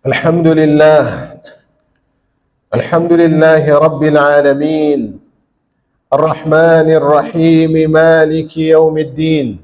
الحمد لله الحمد لله رب العالمين الرحمن الرحيم مالك يوم الدين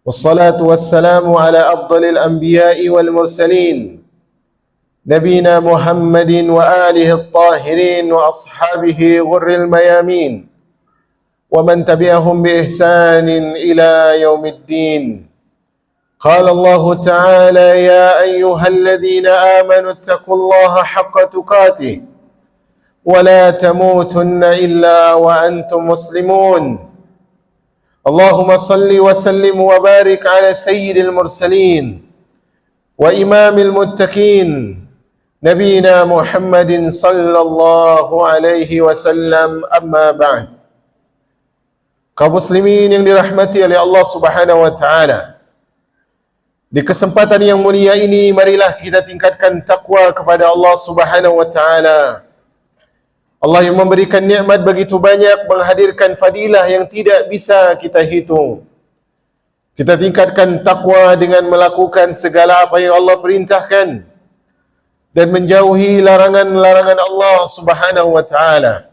والصلاة والسلام على أفضل الأنبياء والمرسلين نبينا محمد وآله الطاهرين وأصحابه غر الميامين ومن تبعهم بإحسان إلى يوم الدين. قال الله تعالى: يا أيها الذين آمنوا اتقوا الله حق تقاته ولا تموتن إلا وأنتم مسلمون. اللهم صل وسلم وبارك على سيد المرسلين وإمام المتقين نبينا محمد صلى الله عليه وسلم. أما بعد. Kaum muslimin yang dirahmati oleh Allah Subhanahu wa taala, di kesempatan yang mulia ini, marilah kita tingkatkan takwa kepada Allah Subhanahu wa taala. Allah yang memberikan nikmat begitu banyak, menghadirkan fadilah yang tidak bisa kita hitung. Kita tingkatkan takwa dengan melakukan segala apa yang Allah perintahkan dan menjauhi larangan-larangan Allah Subhanahu wa taala.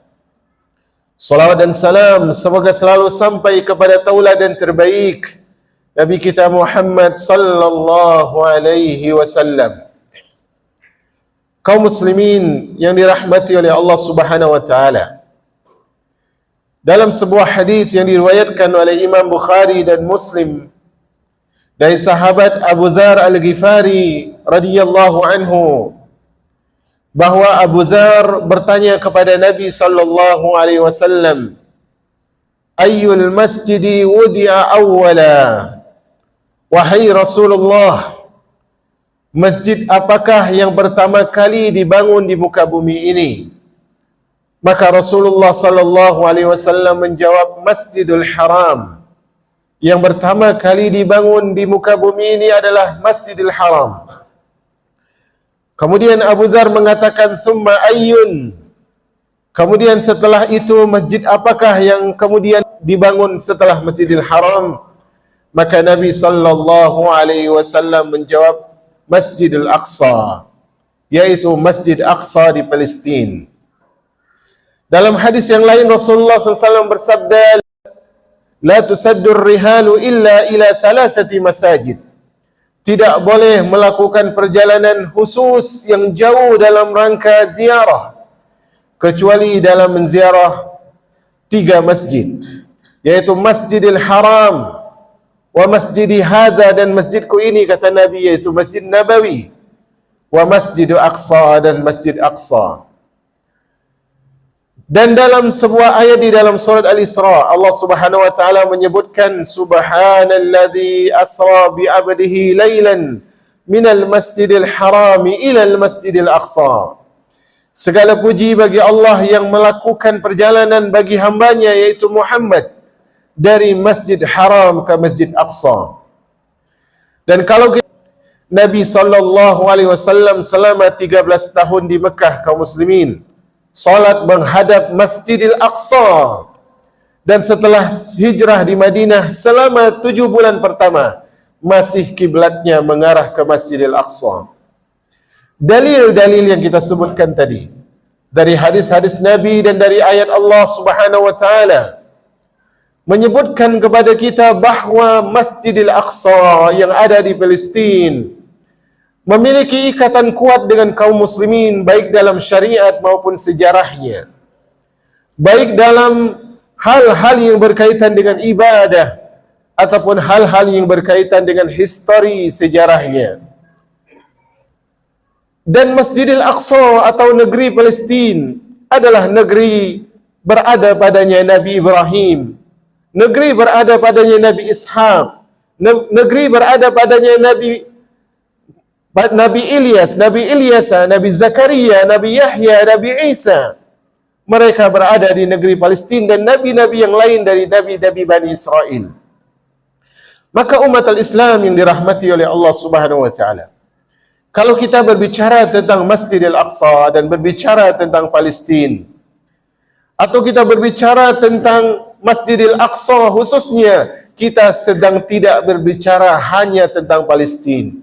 Salawat dan salam semoga selalu sampai kepada tauladan terbaik Nabi kita Muhammad sallallahu alaihi wasallam. Kaum muslimin yang dirahmati oleh Allah Subhanahu wa taala, dalam sebuah hadis yang diriwayatkan oleh Imam Bukhari dan Muslim dari sahabat Abu Dzar Al-Ghifari radhiyallahu anhu, bahwa Abu Dzar bertanya kepada Nabi sallallahu alaihi wasallam, ayyul masjidi wudi'a awwala? Wahai Rasulullah, masjid apakah yang pertama kali dibangun di muka bumi ini? Maka Rasulullah sallallahu alaihi wasallam menjawab, Masjidul Haram. Yang pertama kali dibangun di muka bumi ini adalah Masjidil Haram. Kemudian Abu Dzar mengatakan, summa ayyun? Kemudian setelah itu masjid apakah yang kemudian dibangun setelah Masjidil Haram? Maka Nabi sallallahu alaihi wasallam menjawab, Masjidil Aqsa, yaitu Masjid Aqsa di Palestina. Dalam hadis yang lain Rasulullah SAW bersabda, la tusaddur rihalu illa ila thalathati masajid. Tidak boleh melakukan perjalanan khusus yang jauh dalam rangka ziarah kecuali dalam menziarah 3 masjid, yaitu Masjidil Haram, wa masjidi hadza, dan masjidku ini, kata Nabi, yaitu Masjid Nabawi, wa Masjidul Aqsa, dan Masjid Aqsa. Dan dalam sebuah ayat di dalam surat Al-Isra, Allah Subhanahu wa taala menyebutkan, subhanalladzi asra bi 'abdihi lailan minal masjidil harami ilal masjidil aqsa. Segala puji bagi Allah yang melakukan perjalanan bagi hambanya, yaitu Muhammad, dari Masjid Haram ke Masjid Aqsa. Dan kalau Nabi SAW selama 13 tahun di Mekah, kaum muslimin, salat menghadap Masjidil Aqsa. Dan setelah hijrah di Madinah selama 7 bulan pertama, masih kiblatnya mengarah ke Masjidil Aqsa. Dalil-dalil yang kita sebutkan tadi, dari hadis-hadis Nabi dan dari ayat Allah Subhanahu wa taala, menyebutkan kepada kita bahawa Masjidil Aqsa yang ada di Palestina memiliki ikatan kuat dengan kaum muslimin, baik dalam syariat maupun sejarahnya, baik dalam hal-hal yang berkaitan dengan ibadah ataupun hal-hal yang berkaitan dengan histori sejarahnya. Dan Masjidil Aqsa atau negeri Palestina adalah negeri berada padanya Nabi Ibrahim, negeri berada padanya Nabi Ishaq, negeri berada padanya Nabi Ilyas, Nabi Zakaria, Nabi Yahya, Nabi Isa. Mereka berada di negeri Palestina, dan nabi-nabi yang lain dari nabi-nabi Bani Israel. Maka umat al-Islam yang dirahmati oleh Allah Subhanahu wa taala, kalau kita berbicara tentang Masjidil Aqsa dan berbicara tentang Palestina, atau kita berbicara tentang Masjidil Aqsa khususnya, kita sedang tidak berbicara hanya tentang Palestina,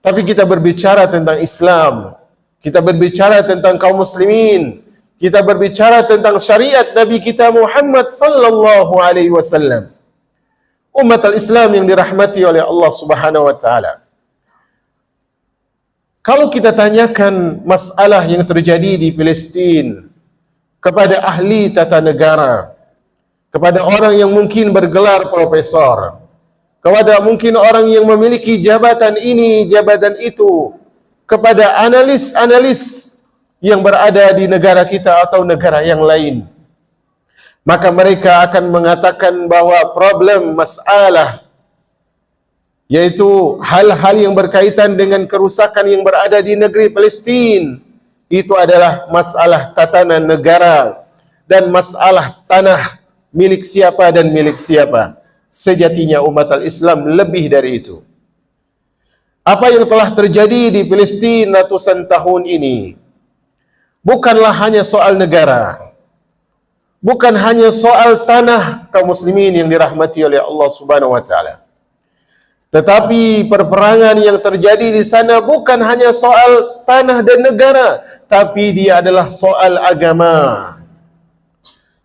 Tapi kita berbicara tentang Islam, kita berbicara tentang kaum muslimin, kita berbicara tentang syariat Nabi kita Muhammad sallallahu alaihi wasallam. Umat al-Islam yang dirahmati oleh Allah Subhanahu wa taala. Kalau kita tanyakan masalah yang terjadi di Palestin kepada ahli tata negara, kepada orang yang mungkin bergelar profesor, kepada mungkin orang yang memiliki jabatan ini, jabatan itu, kepada analis-analis yang berada di negara kita atau negara yang lain, maka mereka akan mengatakan bahwa problem masalah, yaitu hal-hal yang berkaitan dengan kerusakan yang berada di negeri Palestin, itu adalah masalah tatanan negara dan masalah tanah milik siapa dan milik siapa. Sejatinya umat al-Islam lebih dari itu. Apa yang telah terjadi di Palestin ratusan tahun ini bukanlah hanya soal negara, bukan hanya soal tanah kaum muslimin yang dirahmati oleh Allah Subhanahu wa taala. Tetapi perperangan yang terjadi di sana bukan hanya soal tanah dan negara, tapi dia adalah soal agama.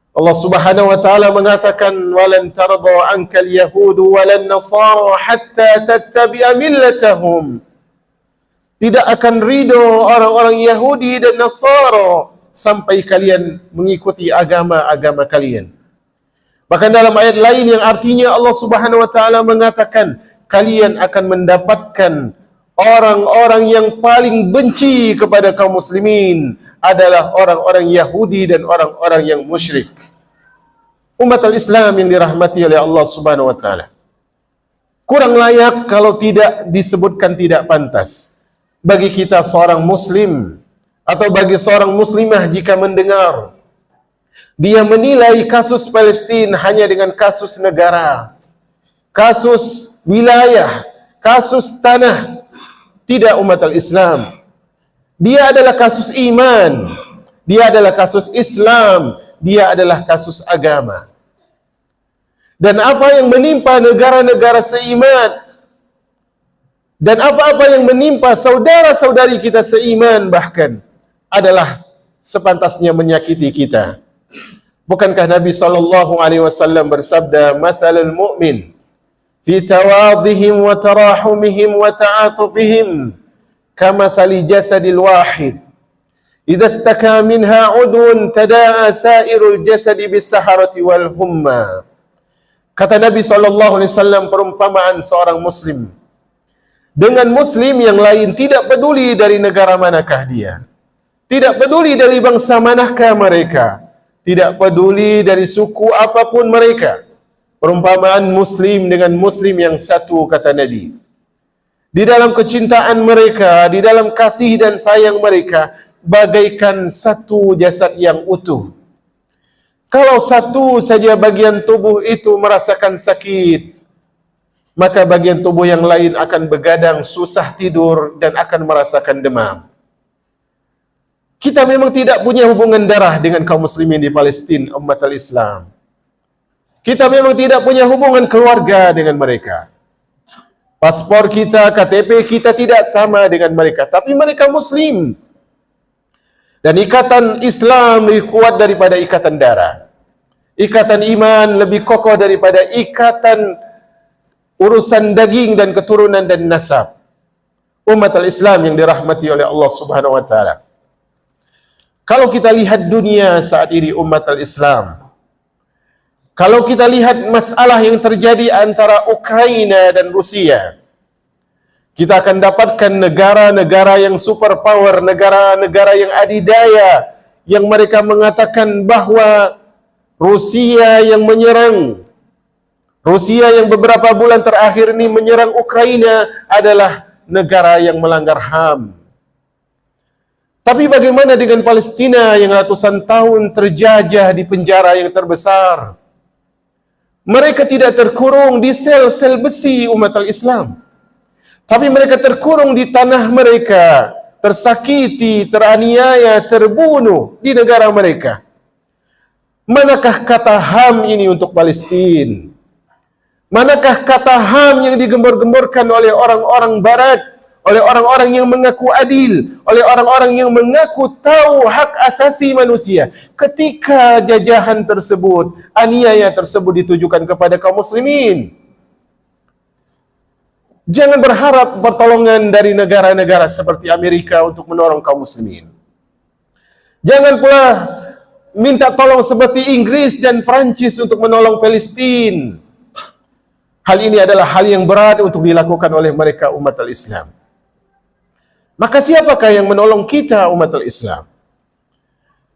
Allah Subhanahu wa taala mengatakan, "Walan tarda ankal yahudu walan nasara hatta tattabi'a millatahum." Tidak akan ridho orang-orang Yahudi dan Nasara sampai kalian mengikuti agama-agama kalian. Bahkan dalam ayat lain yang artinya Allah Subhanahu wa taala mengatakan, kalian akan mendapatkan orang-orang yang paling benci kepada kaum muslimin adalah orang-orang Yahudi dan orang-orang yang musyrik. Umat al-Islam yang dirahmati oleh Allah Subhanahu wa taala, kurang layak kalau tidak disebutkan tidak pantas bagi kita seorang muslim atau bagi seorang muslimah jika mendengar dia menilai kasus Palestina hanya dengan kasus negara, kasus wilayah, kasus tanah. Tidak, umat al-Islam. Dia adalah kasus iman, dia adalah kasus Islam, dia adalah kasus agama. Dan apa yang menimpa negara-negara seiman, dan apa-apa yang menimpa saudara-saudari kita seiman bahkan, adalah sepantasnya menyakiti kita. Bukankah Nabi SAW bersabda, "Masalul mu'min fi tawadhihim wa tarahumihim wa ta'atufihim kamathali jasadil wahid idza istaka minha 'udwun tada'a sa'irul jasadi bis-saharati wal humma." Kata Nabi SAW, perumpamaan seorang muslim dengan muslim yang lain, tidak peduli dari negara manakah dia, tidak peduli dari bangsa manakah mereka, tidak peduli dari suku apapun mereka. Perumpamaan muslim dengan muslim yang satu, kata Nabi, di dalam kecintaan mereka, di dalam kasih dan sayang mereka, bagaikan satu jasad yang utuh. Kalau satu saja bagian tubuh itu merasakan sakit, maka bagian tubuh yang lain akan begadang, susah tidur, dan akan merasakan demam. Kita memang tidak punya hubungan darah dengan kaum muslimin di Palestina, umat al-Islam. Kita memang tidak punya hubungan keluarga dengan mereka. Paspor kita, KTP kita tidak sama dengan mereka, tapi mereka muslim. Dan ikatan Islam lebih kuat daripada ikatan darah. Ikatan iman lebih kokoh daripada ikatan urusan daging dan keturunan dan nasab. Umat al-Islam yang dirahmati oleh Allah Subhanahu wa taala. Kalau kita lihat dunia saat ini, umat al-Islam, kalau kita lihat masalah yang terjadi antara Ukraina dan Rusia, kita akan dapatkan negara-negara yang superpower, negara-negara yang adidaya, yang mereka mengatakan bahwa Rusia yang menyerang, Rusia yang beberapa bulan terakhir ini menyerang Ukraina adalah negara yang melanggar HAM. Tapi bagaimana dengan Palestina yang ratusan tahun terjajah di penjara yang terbesar? Mereka tidak terkurung di sel-sel besi, umat al-Islam, tapi mereka terkurung di tanah mereka, tersakiti, teraniaya, terbunuh di negara mereka. Manakah kata HAM ini untuk Palestina? Manakah kata HAM yang digembor-gemborkan oleh orang-orang barat, oleh orang-orang yang mengaku adil, oleh orang-orang yang mengaku tahu hak asasi manusia. Ketika jajahan tersebut, aniaya tersebut ditujukan kepada kaum muslimin, jangan berharap pertolongan dari negara-negara seperti Amerika untuk menolong kaum muslimin. Jangan pula minta tolong seperti Inggris dan Prancis untuk menolong Palestina. Hal ini adalah hal yang berat untuk dilakukan oleh mereka umat al-Islam. Maka siapakah yang menolong kita umat al-Islam?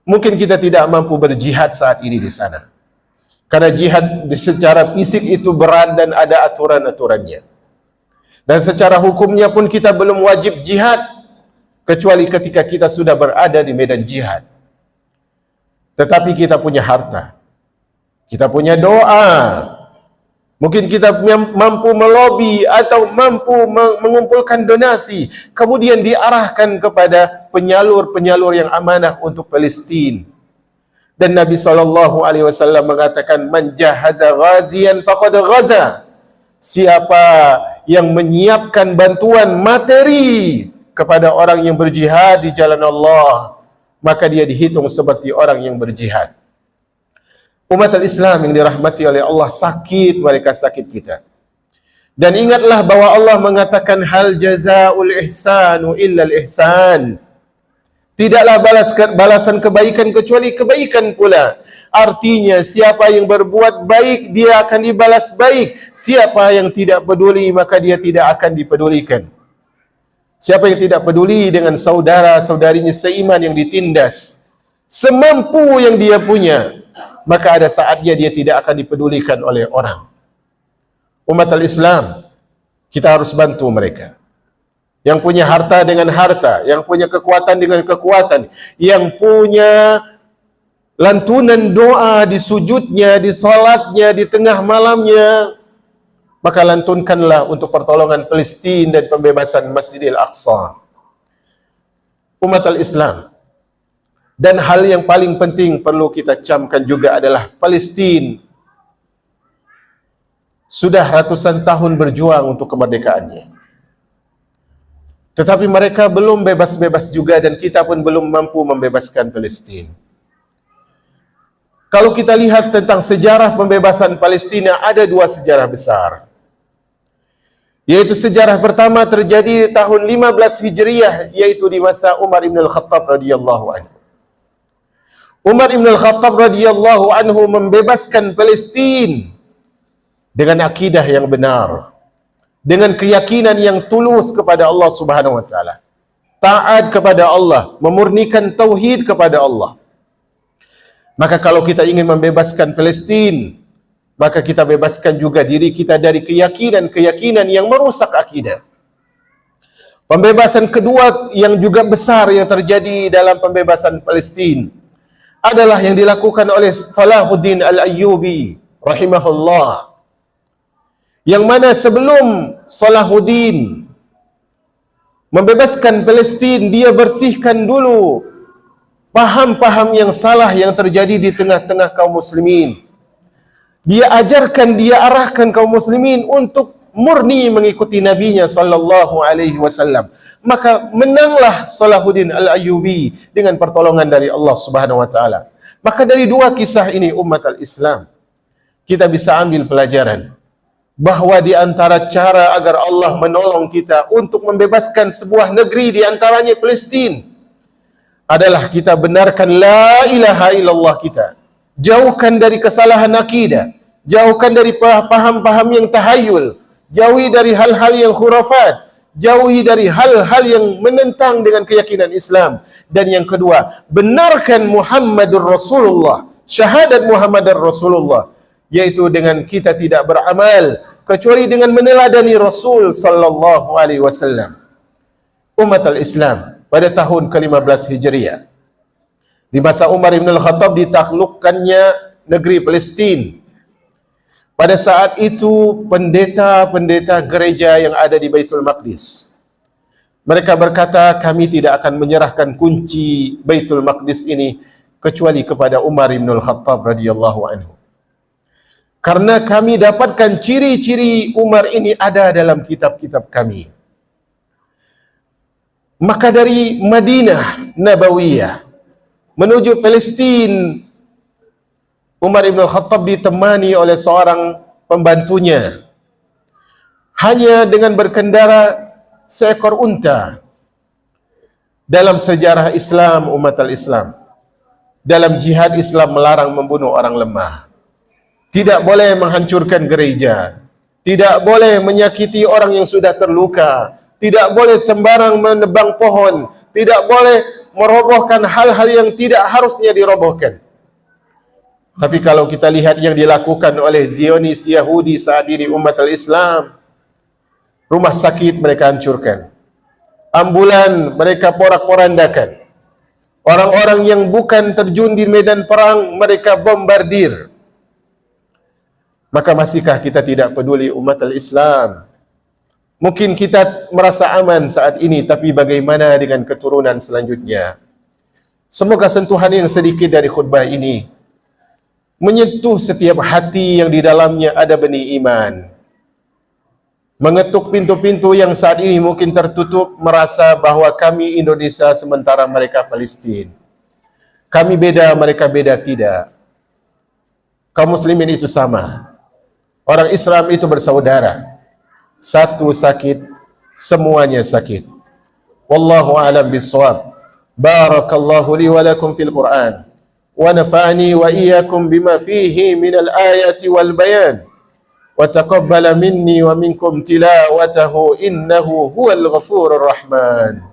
Mungkin kita tidak mampu berjihad saat ini di sana. Karena jihad secara fisik itu berat dan ada aturan-aturannya. Dan secara hukumnya pun kita belum wajib jihad, kecuali ketika kita sudah berada di medan jihad. Tetapi kita punya harta, kita punya doa. Mungkin kita mampu melobi atau mampu mengumpulkan donasi, kemudian diarahkan kepada penyalur-penyalur yang amanah untuk Palestina. Dan Nabi SAW mengatakan, man jahaza ghaziyan faqad ghaza. Siapa yang menyiapkan bantuan materi kepada orang yang berjihad di jalan Allah, maka dia dihitung seperti orang yang berjihad. Umat al-Islam yang dirahmati oleh Allah, sakit mereka sakit kita. Dan ingatlah bahwa Allah mengatakan, hal jazaa'ul ihsanu illal ihsan. Tidaklah balasan kebaikan kecuali kebaikan pula. Artinya siapa yang berbuat baik, dia akan dibalas baik. Siapa yang tidak peduli, maka dia tidak akan dipedulikan. Siapa yang tidak peduli dengan saudara-saudarinya seiman yang ditindas, semampu yang dia punya, maka ada saatnya dia tidak akan dipedulikan oleh orang. Umat al-Islam, kita harus bantu mereka. Yang punya harta dengan harta, yang punya kekuatan dengan kekuatan, yang punya lantunan doa di sujudnya, di salatnya, di tengah malamnya, maka lantunkanlah untuk pertolongan Palestina dan pembebasan Masjidil Aqsa. Umat al-Islam, dan hal yang paling penting perlu kita camkan juga adalah Palestina sudah ratusan tahun berjuang untuk kemerdekaannya. Tetapi mereka belum bebas-bebas juga, dan kita pun belum mampu membebaskan Palestina. Kalau kita lihat tentang sejarah pembebasan Palestina, ada dua sejarah besar. Yaitu sejarah pertama terjadi di tahun 15 Hijriah, yaitu di masa Umar ibn al-Khattab radhiyallahu anhu. Umar ibn al-Khattab radhiyallahu anhu membebaskan Palestina dengan akidah yang benar, dengan keyakinan yang tulus kepada Allah Subhanahu wa taala, taat kepada Allah, memurnikan tauhid kepada Allah. Maka kalau kita ingin membebaskan Palestina, maka kita bebaskan juga diri kita dari keyakinan-keyakinan yang merusak akidah. Pembebasan kedua yang juga besar yang terjadi dalam pembebasan Palestina adalah yang dilakukan oleh Salahuddin Al-Ayyubi rahimahullah. Yang mana sebelum Salahuddin membebaskan Palestina, dia bersihkan dulu paham-paham yang salah yang terjadi di tengah-tengah kaum muslimin. Dia ajarkan, dia arahkan kaum muslimin untuk murni mengikuti nabinya sallallahu alaihi wasallam. Maka menanglah Salahuddin Al-Ayyubi dengan pertolongan dari Allah Subhanahu wa taala. Maka dari dua kisah ini umat al-Islam, kita bisa ambil pelajaran bahwa di antara cara agar Allah menolong kita untuk membebaskan sebuah negeri, di antaranya Palestina, adalah kita benarkan la ilaha illallah kita. Jauhkan dari kesalahan akidah, jauhkan dari paham-paham yang tahayul, jauhi dari hal-hal yang khurafat, jauhi dari hal-hal yang menentang dengan keyakinan Islam. Dan yang kedua, benarkan Muhammadur Rasulullah, syahadat Muhammadar Rasulullah, yaitu dengan kita tidak beramal kecuali dengan meneladani Rasul sallallahu alaihi wasallam. Umat al-Islam, pada tahun ke-15 Hijriah, di masa Umar ibn al-Khattab, ditaklukkannya negeri Palestina. Pada saat itu pendeta-pendeta gereja yang ada di Baitul Maqdis, mereka berkata, kami tidak akan menyerahkan kunci Baitul Maqdis ini kecuali kepada Umar ibn al-Khattab radhiyallahu anhu. Karena kami dapatkan ciri-ciri Umar ini ada dalam kitab-kitab kami. Maka dari Madinah Nabawiyah menuju Palestin, Umar ibn Khattab ditemani oleh seorang pembantunya, hanya dengan berkendara seekor unta. Dalam sejarah Islam, umat al-Islam, dalam jihad Islam melarang membunuh orang lemah. Tidak boleh menghancurkan gereja, tidak boleh menyakiti orang yang sudah terluka, tidak boleh sembarang menebang pohon, tidak boleh merobohkan hal-hal yang tidak harusnya dirobohkan. Tapi kalau kita lihat yang dilakukan oleh Zionis Yahudi saat ini umat al-Islam, rumah sakit mereka hancurkan, ambulan mereka porak-porandakan, orang-orang yang bukan terjun di medan perang mereka bombardir. Maka masihkah kita tidak peduli umat al-Islam? Mungkin kita merasa aman saat ini, tapi bagaimana dengan keturunan selanjutnya? Semoga sentuhan yang sedikit dari khutbah ini menyentuh setiap hati yang di dalamnya ada benih iman, mengetuk pintu-pintu yang saat ini mungkin tertutup, merasa bahwa kami Indonesia sementara mereka Palestina. Kami beda, mereka beda. Tidak. Kaum muslimin itu sama. Orang Islam itu bersaudara. Satu sakit, semuanya sakit. Wallahu a'lam bissawab. Barakallahu li wa lakum fil Qur'an. Wa nafa'ani wa iyyakum bima fihi minal ayati wal bayan. وتقبل مني ومنكم تلاوته إنه هو الغفور الرحمن.